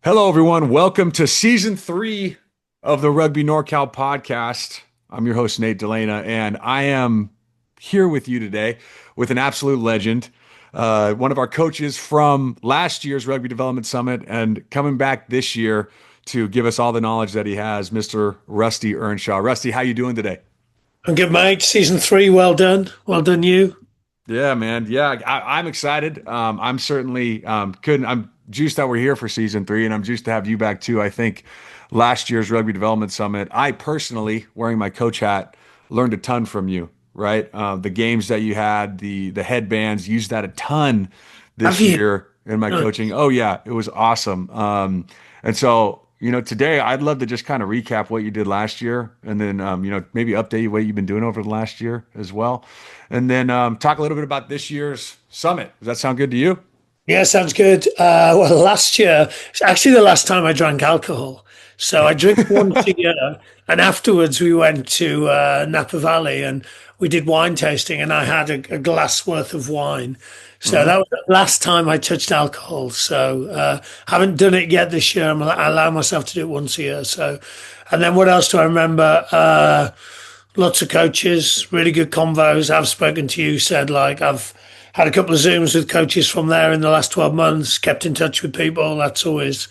Hello, everyone. Welcome to season 3 of the Rugby NorCal Podcast. I'm your host, Nate Delana, and I am here with you today with an absolute legend, one of our coaches from last year's Rugby Development Summit and coming back this year to give us all the knowledge that he has, Mr. Rusty Earnshaw. Rusty, how you doing today? I'm good, mate. Season three, well done. Well done, you. Yeah, man. Yeah, I'm excited. I'm certainly couldn't. I'm juiced that we're here for season 3, and I'm juiced to have you back too. I think last year's Rugby Development Summit, I personally, wearing my coach hat, learned a ton from you. Right, the games that you had, the headbands, used that a ton Have this you? year in my Oh, coaching. Oh yeah, it was awesome. And so today I'd love to just kind of recap what you did last year, and then maybe update you what you've been doing over the last year as well. And then talk a little bit about this year's summit. Does that sound good to you? yeah, sounds good. Well, last year, it's actually the last time I drank alcohol. So I drink once a year. And afterwards, we went to Napa Valley and we did wine tasting, and I had a glass worth of wine. So Hmm. that was the last time I touched alcohol. So haven't done it yet this year. I allow myself to do it once a year. So, and then what else do I remember? Lots of coaches, really good convos. I've spoken to you, said like I've had a couple of Zooms with coaches from there in the last 12 months, kept in touch with people. That's always,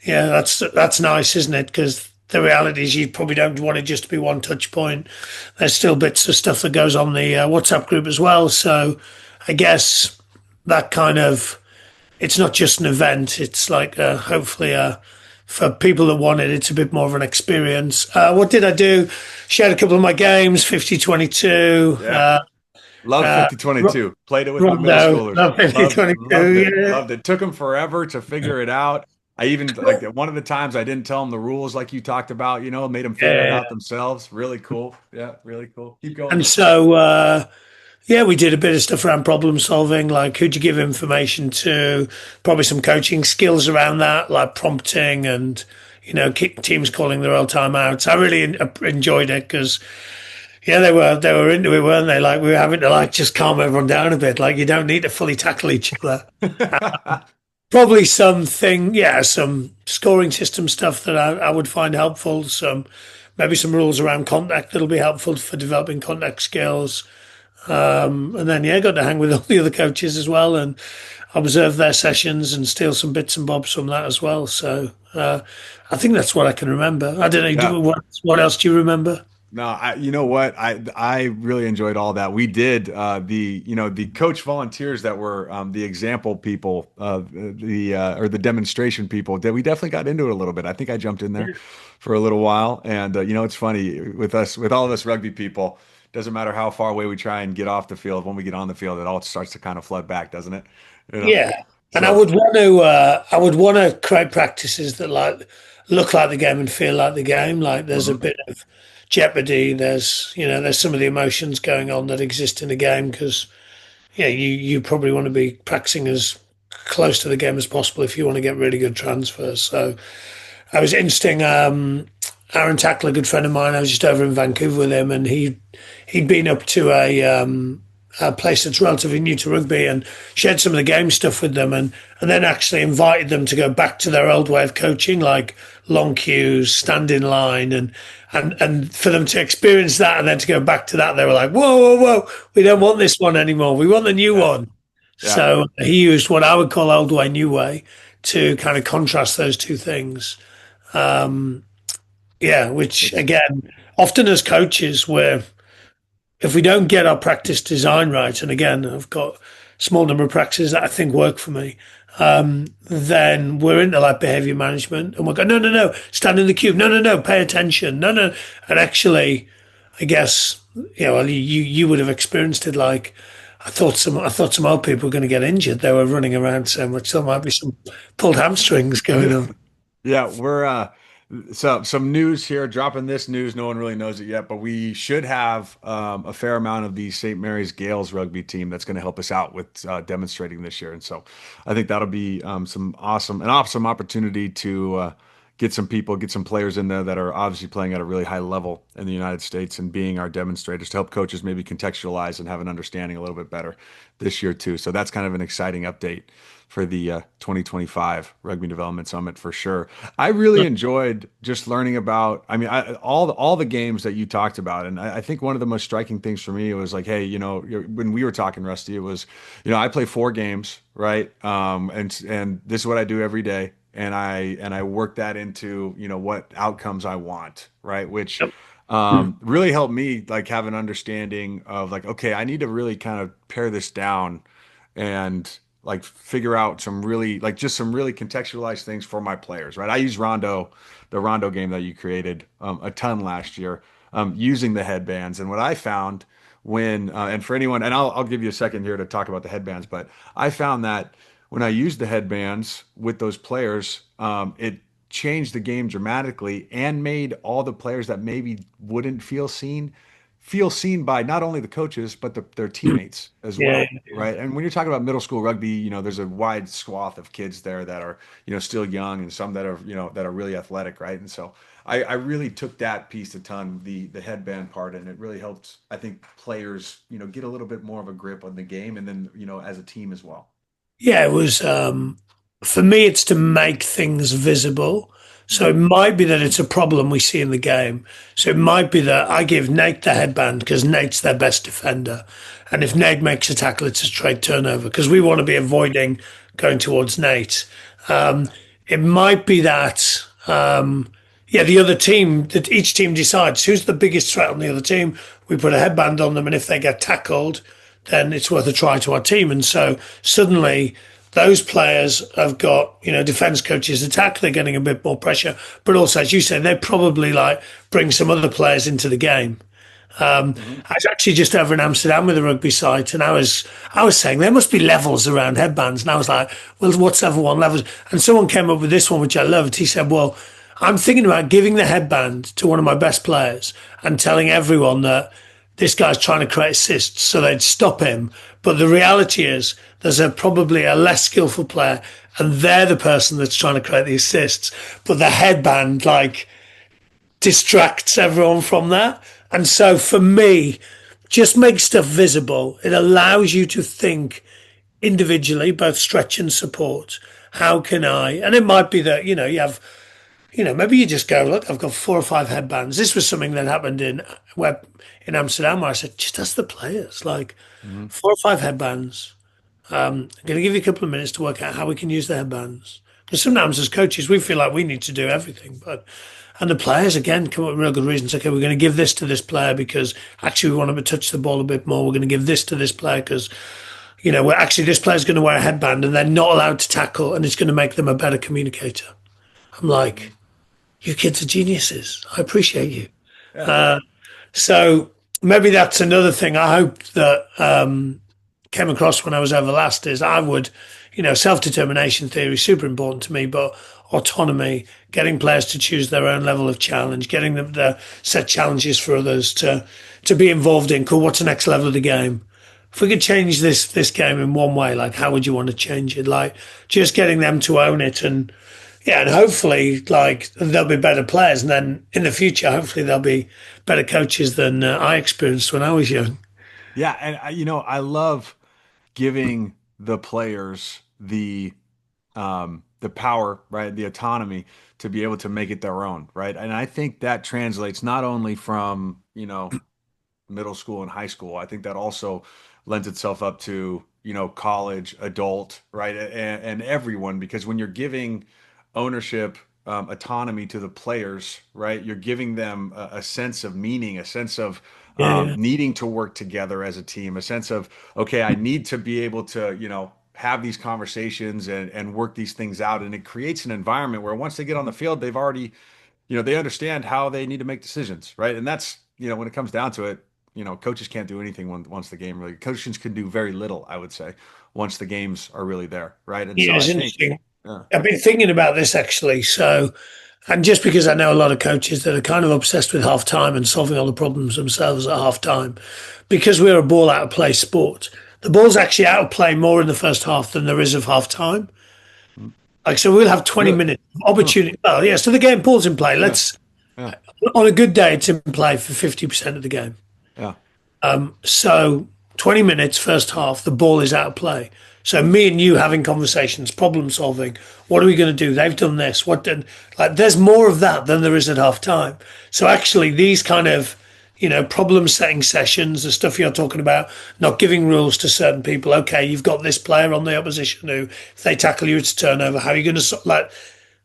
yeah, that's nice, isn't it? Because the reality is you probably don't want it just to be one touch point. There's still bits of stuff that goes on the WhatsApp group as well. So I guess that kind of, it's not just an event. It's like hopefully for people that want it, it's a bit more of an experience. What did I do? Shared a couple of my games, 50-22, Yeah. Love uh, 5022. Played it with my middle Rondo, schoolers. love Loved 50-22. it. Yeah. Loved it. Took them forever to figure it out. I even like one of the times I didn't tell them the rules like you talked about, made them figure it Yeah. out themselves. Really cool. Yeah, really cool. Keep going And though. so, yeah, we did a bit of stuff around problem solving, like who'd you give information to, probably some coaching skills around that, like prompting and, teams calling their own timeouts. I really enjoyed it because, yeah, they were into it, weren't they? Like we were having to like just calm everyone down a bit. Like you don't need to fully tackle each other. Probably something, yeah, some scoring system stuff that I would find helpful. Maybe some rules around contact that'll be helpful for developing contact skills. And then, yeah, got to hang with all the other coaches as well and observe their sessions and steal some bits and bobs from that as well. So I think that's what I can remember. I don't know. Yeah. What else do you remember? No, you know what? I really enjoyed all that. We did the coach volunteers that were the example people, the or the demonstration people. That we definitely got into it a little bit. I think I jumped in there for a little while, and it's funny with us, with all of us rugby people. Doesn't matter how far away we try and get off the field. When we get on the field, it all starts to kind of flood back, doesn't it? You know. Yeah, and So. I would want to create practices that like look like the game and feel like the game. Like there's a Mhm. bit of jeopardy. There's some of the emotions going on that exist in the game because yeah, you probably want to be practicing as close to the game as possible if you want to get really good transfers. So I was interesting. Aaron Tackler, a good friend of mine, I was just over in Vancouver with him, and he'd been up to a place that's relatively new to rugby and shared some of the game stuff with them, and then actually invited them to go back to their old way of coaching, like long queues, stand in line, and for them to experience that and then to go back to that, they were like, whoa, whoa, whoa, we don't want this one anymore. We want the new Yeah. one. Yeah. So he used what I would call old way, new way to kind of contrast those two things. Yeah, which It's again, often as coaches, where if we don't get our practice design right, and again, I've got a small number of practices that I think work for me, then we're into like behavior management and we'll go, no, no, no, stand in the cube. No, no, no, pay attention. No, no. And actually, I guess, well, you would have experienced it like, I thought some old people were going to get injured. They were running around so much. There might be some pulled hamstrings going on. Yeah, we're so some news here, dropping this news. No one really knows it yet, but we should have a fair amount of the St. Mary's Gaels rugby team that's going to help us out with demonstrating this year. And so I think that'll be an awesome opportunity to get some people, get some players in there that are obviously playing at a really high level in the United States and being our demonstrators to help coaches maybe contextualize and have an understanding a little bit better this year too. So that's kind of an exciting update for the 2025 Rugby Development Summit for sure. I really enjoyed just learning about, I mean, all the games that you talked about, and I think one of the most striking things for me was like, hey, when we were talking, Rusty, it was, I play 4 games, right? And this is what I do every day, and I work that into what outcomes I want, right? Which Yep. Mm. really helped me like have an understanding of like, okay, I need to really kind of pare this down and like figure out some really like just some really contextualized things for my players, right? I use the Rondo game that you created a ton last year, using the headbands. And what I found and for anyone, and I'll give you a second here to talk about the headbands, but I found that when I used the headbands with those players, it changed the game dramatically and made all the players that maybe wouldn't feel seen by not only the coaches but their teammates as Yeah. well, right? And when you're talking about middle school rugby, there's a wide swath of kids there that are still young, and some that are that are really athletic, right? And so I really took that piece a ton, the headband part, and it really helped I think players get a little bit more of a grip on the game, and then as a team as well. Yeah, it was for me it's to make things visible. So it might be that it's a problem we see in the game. So it might be that I give Nate the headband because Nate's their best defender. And if Nate makes a tackle, it's a straight turnover because we want to be avoiding going towards Nate. It might be that yeah, the other team, that each team decides who's the biggest threat on the other team. We put a headband on them, and if they get tackled, then it's worth a try to our team. And so suddenly those players have got, defense coaches attack, they're getting a bit more pressure. But also, as you said, they probably like bring some other players into the game. Mhm. I was actually just over in Amsterdam with a rugby site, and I was saying there must be levels around headbands, and I was like, well, what's level one levels? And someone came up with this one, which I loved. He said, well, I'm thinking about giving the headband to one of my best players and telling everyone that this guy's trying to create assists, so they'd stop him. But the reality is, there's probably a less skillful player, and they're the person that's trying to create the assists. But the headband like distracts everyone from that. And so for me, just make stuff visible. It allows you to think individually, both stretch and support. How can I? And it might be that, you have, maybe you just go, look, I've got 4 or 5 headbands. This was something that happened in Amsterdam where I said, just ask the players, like Mhm. 4 or 5 headbands. I'm going to give you a couple of minutes to work out how we can use the headbands. Because sometimes as coaches, we feel like we need to do everything. And the players, again, come up with real good reasons. Okay, we're going to give this to this player because actually we want them to touch the ball a bit more. We're going to give this to this player because, we're actually, this player's going to wear a headband and they're not allowed to tackle, and it's going to make them a better communicator. I'm like, Mhm. you kids are geniuses. I appreciate you. Yeah. So maybe that's another thing I hope that came across when I was over last is I would, self-determination theory is super important to me, but autonomy, getting players to choose their own level of challenge, getting them to set challenges for others to be involved in. Cool, what's the next level of the game? If we could change this game in one way, like how would you want to change it? Like just getting them to own it, and yeah, and hopefully like they'll be better players, and then in the future, hopefully they'll be better coaches than I experienced when I was young. Yeah, and I love giving the players the power, right, the autonomy to be able to make it their own, right? And I think that translates not only from middle school and high school. I think that also lends itself up to college, adult, right, and everyone, because when you're giving ownership, autonomy to the players, right, you're giving them a sense of meaning, a sense of Yeah, yeah, needing to work together as a team, a sense of, okay, I need to be able to have these conversations and work these things out, and it creates an environment where once they get on the field, they've already they understand how they need to make decisions, right? And that's, when it comes down to it, coaches can't do anything once the game really, coaches can do very little, I would say, once the games are really there, right? And so yeah. I It's think, interesting. yeah. I've been thinking about this actually. So, and just because I know a lot of coaches that are kind of obsessed with half time and solving all the problems themselves at half time, because we're a ball out of play sport, the ball's actually out of play more in the first half than there is of half time. Like, so we'll have 20 Really? minutes of Huh. opportunity. Oh, yeah. So the game pool's in play. Yeah. Let's, Yeah. on a good day, it's in play for 50% of the game. Yeah. So 20 minutes, first half, the ball is out of play. So me and you having conversations, problem solving. What are we going to do? They've done this. What did, like, there's more of that than there is at half time. So actually, these kind of, problem setting sessions, the stuff you're talking about, not giving rules to certain people. Okay, you've got this player on the opposition who, if they tackle you, it's turnover. How are you going to, like,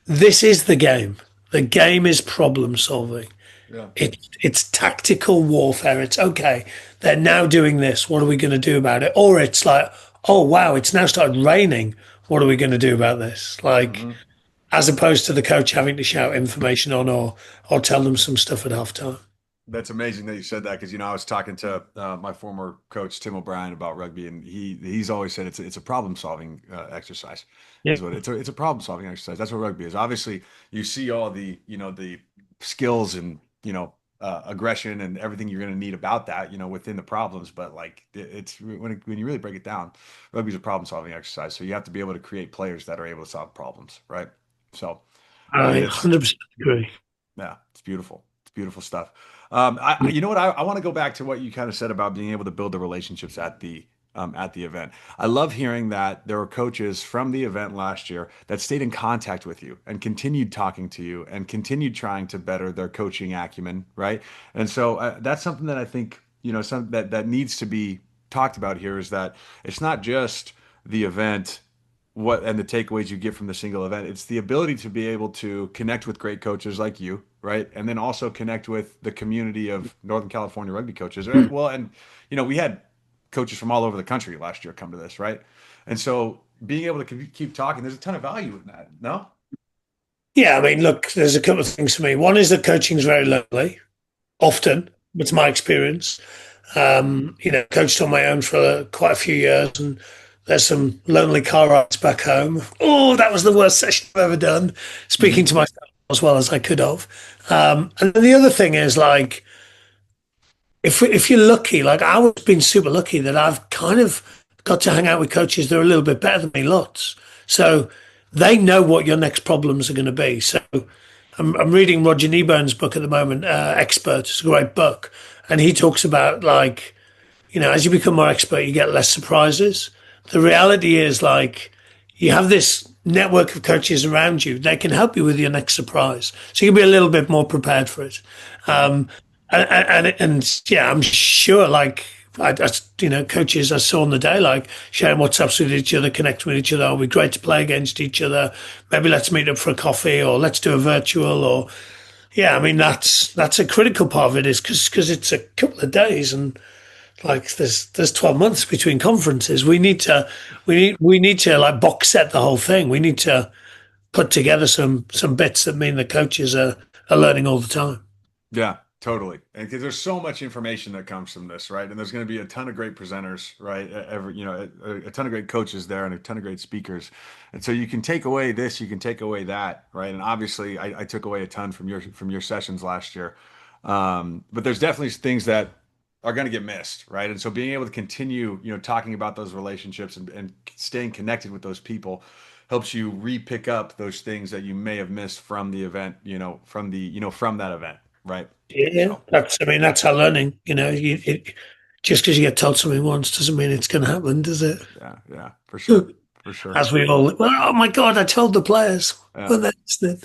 this is the game. The game is problem solving. Yeah. It's tactical warfare. It's okay. They're now doing this. What are we going to do about it? Or it's like, oh wow, it's now started raining. What are we going to do about this? Like, Hmm. as opposed to the coach having to shout information on or tell them some stuff at halftime. That's amazing that you said that because I was talking to my former coach Tim O'Brien about rugby, and he's always said it's a problem solving exercise. Yeah. Is what it's a problem solving exercise. That's what rugby is. Obviously, you see all the the skills and aggression and everything you're going to need about that within the problems, but like it's when you really break it down, rugby is a problem solving exercise. So you have to be able to create players that are able to solve problems, right? So I it's 100% agree. yeah, it's beautiful. It's beautiful stuff. You know what? I want to go back to what you kind of said about being able to build the relationships at the event. I love hearing that there were coaches from the event last year that stayed in contact with you and continued talking to you and continued trying to better their coaching acumen, right? And so that's something that I think some that needs to be talked about here is that it's not just the event what and the takeaways you get from the single event. It's the ability to be able to connect with great coaches like you, right? And then also connect with the community of Northern California rugby coaches. Well, and we had coaches from all over the country last year come to this, right? And so being able to keep talking, there's a ton of value in that. No? Yeah, I mean, look, there's a couple of things for me. One is that coaching is very lonely, often. It's my experience. Coached on my own for quite a few years, and there's some lonely car rides back home. Oh, that was the worst session I've ever done, speaking Hmm. to myself as well as I could have. And then the other thing is like, if you're lucky, like I've been super lucky that I've kind of got to hang out with coaches that are a little bit better than me, lots. So they know what your next problems are going to be. So I'm reading Roger Kneeburn's book at the moment, Expert. It's a great book. And he talks about like, as you become more expert, you get less surprises. The reality is like you have this network of coaches around you. They can help you with your next surprise. So you can be a little bit more prepared for it. Yeah. And yeah, I'm sure like, coaches I saw on the day, like sharing WhatsApps with each other, connecting with each other. It'll be great to play against each other. Maybe let's meet up for a coffee or let's do a virtual or, yeah, I mean, that's a critical part of it is because it's a couple of days and like there's 12 months between conferences. We need to like box set the whole thing. We need to put together some bits that mean the coaches are learning all the time. Yeah, totally. And 'cause there's so much information that comes from this, right? And there's going to be a ton of great presenters, right? A ton of great coaches there and a ton of great speakers. And so you can take away this, you can take away that, right? And obviously, I took away a ton from your sessions last year. But there's definitely things that are going to get missed, right? And so being able to continue, talking about those relationships and staying connected with those people helps you re-pick up those things that you may have missed from the event, from that event, right? Yeah, So that's how learning. Just because you get told something once doesn't mean it's going to happen, does it? yeah, yeah, for sure, for sure. As we all, well, oh my God, I told the players Yeah, when they listening.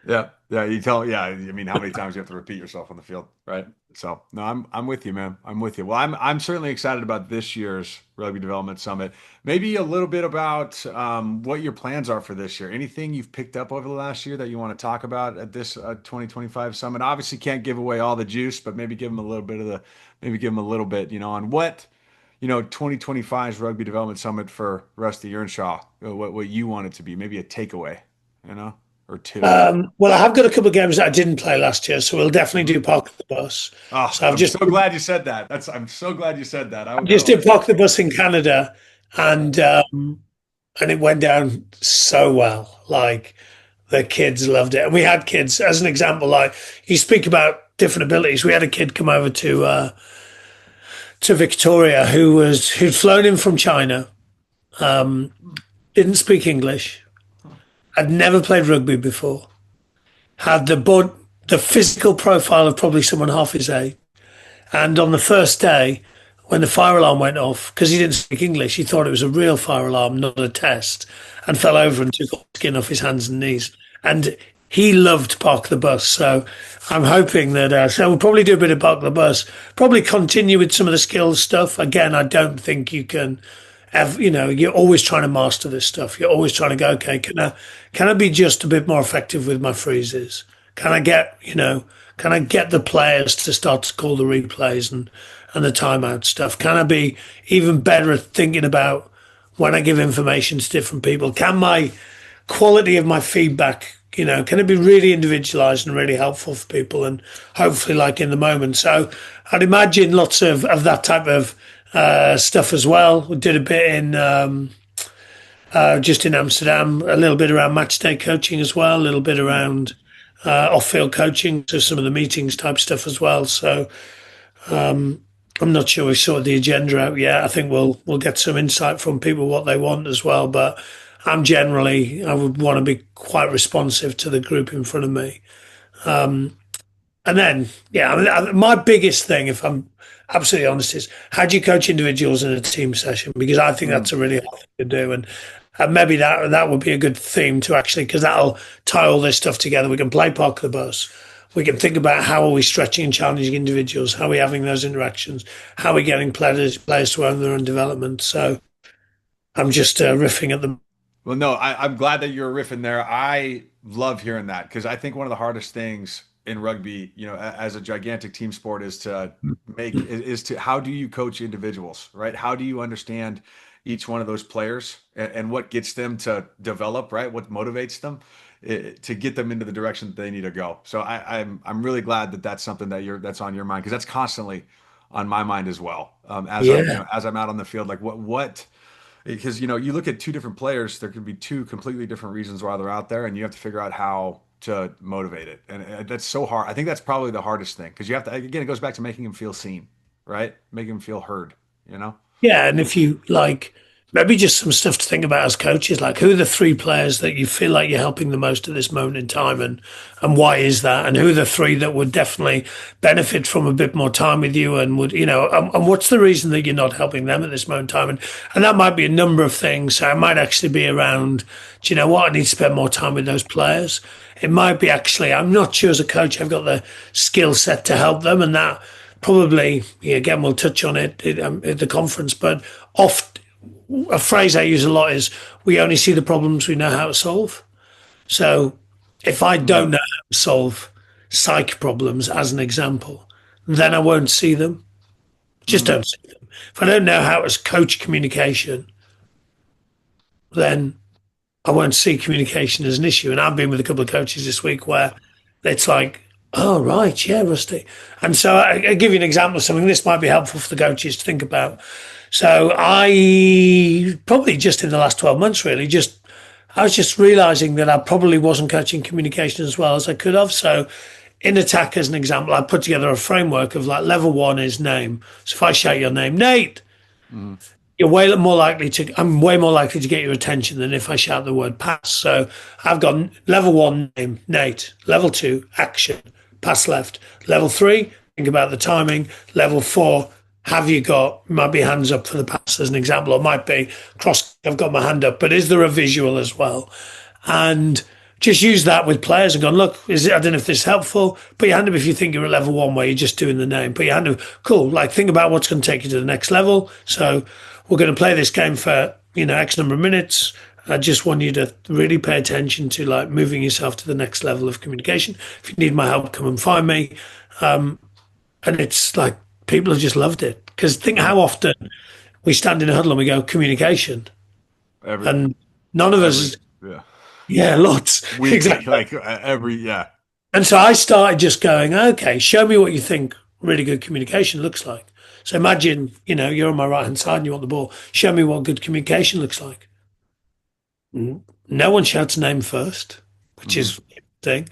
yeah, yeah. Yeah. I mean, how many times you have to repeat yourself on the field, right? So no, I'm with you, man. I'm with you. Well, I'm certainly excited about this year's Rugby Development Summit. Maybe a little bit about what your plans are for this year. Anything you've picked up over the last year that you want to talk about at this 2025 summit? Obviously, can't give away all the juice, but maybe give them a little bit maybe give them a little bit, on what 2025's Rugby Development Summit for Rusty Earnshaw. What you want it to be? Maybe a takeaway, or two. Well, I have got a couple of games that I didn't play last year, so we'll definitely Mhm. do Park the Bus. Oh, So I've I'm just so glad you said that. I'm so glad you said that. I just did Let's Park talk the about Bus in Canada, that. and it went down so well. Like the kids loved it, and we had kids as an example. Like you speak about different abilities, we had a kid come over to Victoria who'd flown in from China, Hmm. didn't speak English, Huh. I'd never played rugby before. Had the physical profile of probably someone half his age. And on the first day, when the fire alarm went off, because he didn't speak English, he thought it was a real fire alarm, not a test, and fell over and took all the skin off his hands and knees. And he loved Park the Bus. So I'm hoping that, so we'll probably do a bit of Park the Bus, probably continue with some of the skills stuff. Again, I don't think you can have, you're always trying to master this stuff. You're always trying to go, okay, can I be just a bit more effective with my freezes? Can I get, can I get the players to start to call the replays and the timeout stuff? Can I be even better at thinking about when I give information to different people? Can my quality of my feedback, can it be really individualized and really helpful for people and hopefully like in the moment? So I'd imagine lots of that type of stuff as well. We did a bit in just in Amsterdam, a little bit around match day coaching as well, a little bit around off-field coaching, so some of the meetings type stuff as well. So I'm not sure we've sorted the agenda out yet. I think we'll get some insight from people what they want as well. But I would want to be quite responsive to the group in front of me. And then, my biggest thing, if I'm absolutely honest, is how do you coach individuals in a team session? Because I think that's a really hard thing to do. And maybe that would be a good theme to actually, because that'll tie all this stuff together. We can play Park the Bus. We can think about how are we stretching and challenging individuals? How are we having those interactions? How are we getting players to own their own development? So I'm just riffing at the. Well, no, I'm glad that you're riffing there. I love hearing that because I think one of the hardest things in rugby, as a gigantic team sport, is to how do you coach individuals, right? How do you understand each one of those players and what gets them to develop, right? What motivates them to get them into the direction that they need to go. So I'm really glad that that's something that's on your mind because that's constantly on my mind as well. As I'm out on the field, like what. Because, you look at two different players, there could be two completely different reasons why they're out there, and you have to figure out how to motivate it. And that's so hard. I think that's probably the hardest thing because you have to, again, it goes back to making him feel seen, right? Making him feel heard. Yeah, and if you maybe just some stuff to think about as coaches, like who are the three players that you feel like you're helping the most at this moment in time and why is that? And who are the three that would definitely benefit from a bit more time with you and would, and what's the reason that you're not helping them at this moment in time? And that might be a number of things. So it might actually be around, do you know what? I need to spend more time with those players. It might be actually, I'm not sure as a coach, I've got the skill set to help them. And that probably, again, we'll touch on it at the conference, but a phrase I use a lot is we only see the problems we know how to solve. So if I don't know how to solve psych problems, as an example, then I won't see them. Just don't see them. If I don't know how to coach communication, then I won't see communication as an issue. And I've been with a couple of coaches this week where it's like, oh, right, yeah, Rusty. And so I give you an example of something. This might be helpful for the coaches to think about. So I probably just in the last 12 months, really, I was just realizing that I probably wasn't coaching communication as well as I could have. So in attack, as an example, I put together a framework of like level one is name. So if I shout your name, Nate, I'm way more likely to get your attention than if I shout the word pass. So I've got level one name, Nate. Level two, action, pass left. Level three, think about the timing. Level four, might be hands up for the pass as an example, or might be cross, I've got my hand up, but is there a visual as well? And just use that with players and go, look, I don't know if this is helpful, put your hand up if you think you're at level one where you're just doing the name. Put your hand up, cool, like think about what's going to take you to the next level. So we're going to play this game for, X number of minutes. I just want you to really pay attention to like moving yourself to the next level of communication. If you need my help, come and find me. And it's like, people have just loved it because think how often we stand in a huddle and we go communication, and none of us, lots, exactly, And so I started just going, okay, show me what you think really good communication looks like. So imagine, you're on my right hand side and you want the ball. Show me what good communication looks like. No one shouts name first, which is the thing.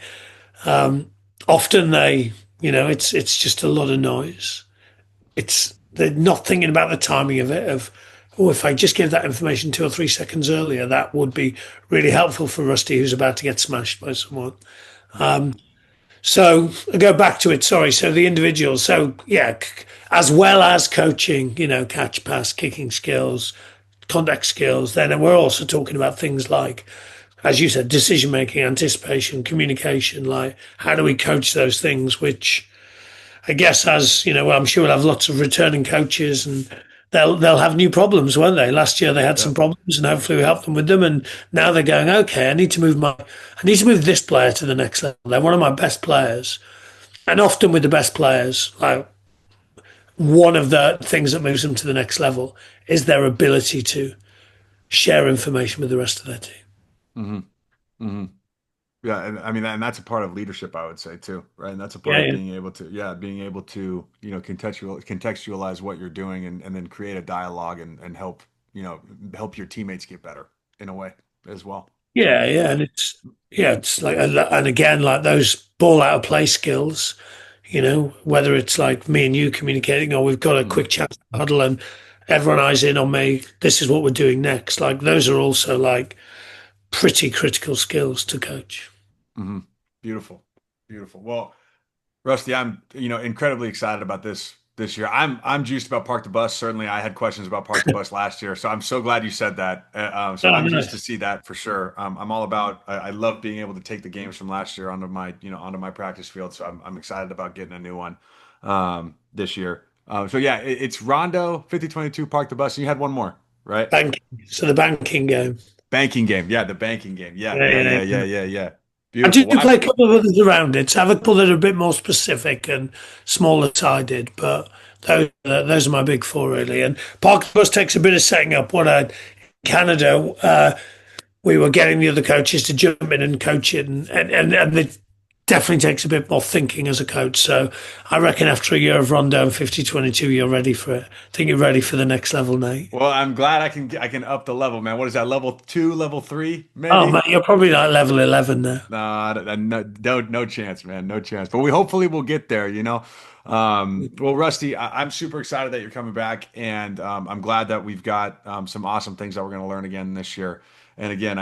Often they, it's just a lot of noise. They're not thinking about the timing of it, of oh, if I just give that information 2 or 3 seconds earlier, that would be really helpful for Rusty, who's about to get smashed by someone. So I go back to it. Sorry. So the individuals. So yeah, as well as coaching, catch, pass, kicking skills, contact skills. Then we're also talking about things like, as you said, decision making, anticipation, communication. Like, how do we coach those things? Which I guess, as I'm sure we'll have lots of returning coaches, and they'll have new problems, won't they? Last year they had some Yep. problems, and hopefully we helped them with them. And now they're going, okay, I need to move this player to the next level. They're one of my best players, and often with the best players, like one of the things that moves them to the next level is their ability to share information with the rest of their team. Hmm. Hmm. Yeah, and I mean, and that's a part of leadership, I would say too, right? And that's a part Yeah, of yeah, being able to, contextualize what you're doing and then create a dialogue and help, help your teammates get better in a way as well. So, yeah, and it's like, and again, like those ball out of play skills. Whether it's like me and you communicating, or we've got a mhm, quick chat huddle and everyone eyes in on me. This is what we're doing next. Like those are also like pretty critical skills to coach. mhm. Beautiful, beautiful. Well, Rusty, I'm incredibly excited about this year. I'm juiced about Park the Bus. Certainly, I had questions about Park the Bus last year, so I'm so glad you said that. So Oh, I'm juiced to nice. see that for sure. I'm all about. I love being able to take the games from last year onto my practice field. So I'm excited about getting a new one this year. So yeah, it's Rondo 5022 Park the Bus, and you had one more, right? Banking. So the banking game. Banking game. Yeah, the banking game. Yeah, Yeah, yeah, yeah, yeah, yeah, yeah. yeah, yeah. I do Beautiful. Well, play a couple of others around it. So I have a couple that are a bit more specific and smaller sided, but those are my big four really. And Park Bus takes a bit of setting up. What I Canada, we were getting the other coaches to jump in and coach it, and it definitely takes a bit more thinking as a coach. So I reckon after a year of Rondo and 5022, you're ready for it. I think you're ready for the next level, Nate. well, I'm glad I can up the level, man. What is that? Level two, level three, Oh, maybe? man, you're probably like level 11 now. Nah, no chance, man. No chance. But we hopefully will get there, you know. Well, Rusty, I'm super excited that you're coming back, and I'm glad that we've got some awesome things that we're going to learn again this year. And again,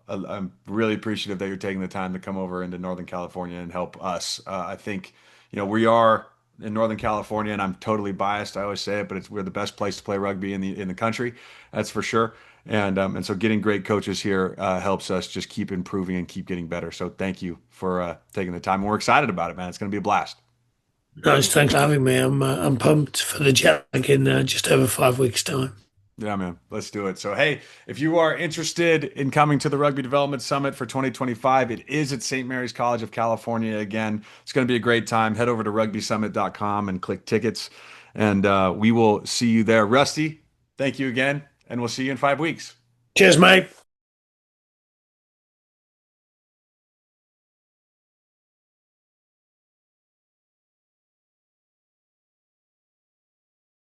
I'm really appreciative that you're taking the time to come over into Northern California and help us. I think, we are in Northern California, and I'm totally biased. I always say it, but we're the best place to play rugby in the country. That's for sure. And so getting great coaches here helps us just keep improving and keep getting better. So thank you for taking the time. We're excited about it, man. It's going to be a blast. Nice, thanks for having me. I'm pumped for the jet lag in just over 5 weeks' time. Yeah, man. Let's do it. So, hey, if you are interested in coming to the Rugby Development Summit for 2025, it is at St. Mary's College of California again. It's going to be a great time. Head over to rugbysummit.com and click tickets, and we will see you there. Rusty, thank you again, and we'll see you in 5 weeks. Cheers, mate.